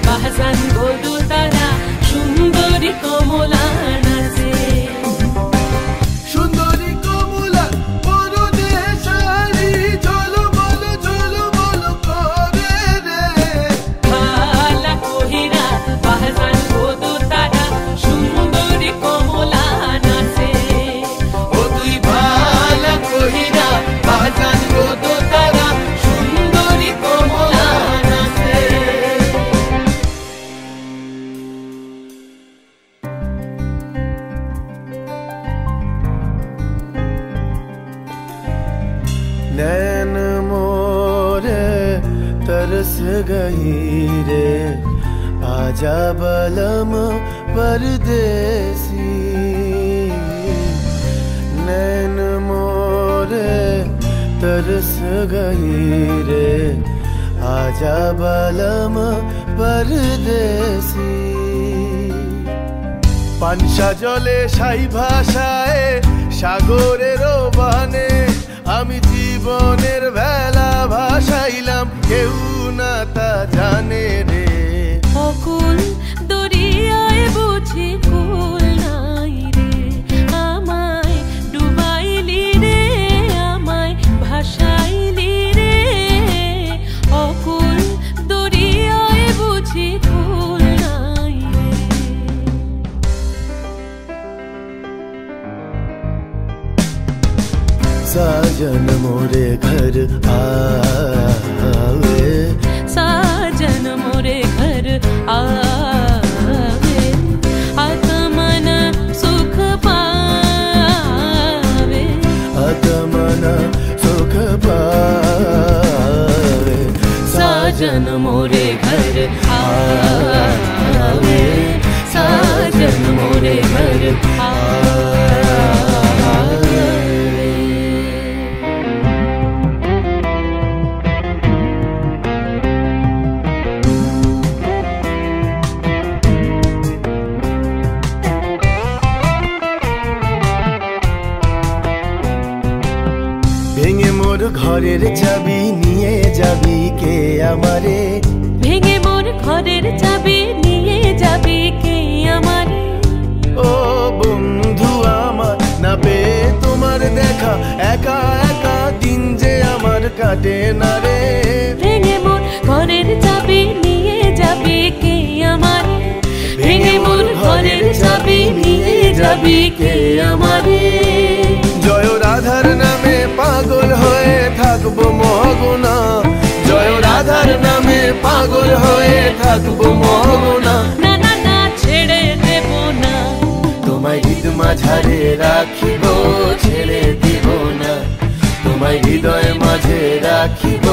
বাহজান গো তারা সুন্দরী কমলা নাচে সুন্দরী কমলা পরনে শাড়ি ঝলমল ঝলমল করে রে ভালা কহিরা বাহজান গো তারা সুন্দরী কমলা নাচে ও তুই ভালা কহিরা বাহজান গো তারা সুন্দরী কমলা নাচে नैन मोरे तरस गई रे आजा बलम परदेसी नैन मोरे तरस गई रे आजा बलम परदेसी पानसा जले साई भाषाए सागरेर बाने आमी जीवनेर भेला भासाइलाम केउ ना ता जाने रे অকুল দরিয়ায় বুঝি কুল নাই রে আমায় ডুবাইলি রে আমায় ভাসাইলি রে অকুল দরিয়ায় বুঝি কুল নাই রে साजन मोरे घर आवे साजन मोरे घर आवे आत्मन सुख पावे आत्मन सुख पावे साजन मोरे घर आवे साजन मोरे घर आवे भेंगे मोर घरेर चाबी निये जाबी के आमारे भेंगे मोर घरेर चाबी निये जाबी के आमारे ओ बंधु आमार ना पेये तोमार देखा एका एका दिन जे आमार काटे ना रे भेंगे मोर घरेर चाबी निये जाबी के आमारे भेंगे मोर घरेर चाबी निये जाबी के आमारे जय राधार नामे पागल हये थाकबो महगुना जय राधार नामे पागल हये थाकबो महगुना ना ना ना छेड़े देबो ना তোমায় হৃদ মাঝারে রাখিব ছেড়ে দিব না তোমায় হৃদয় মাঝে রাখিব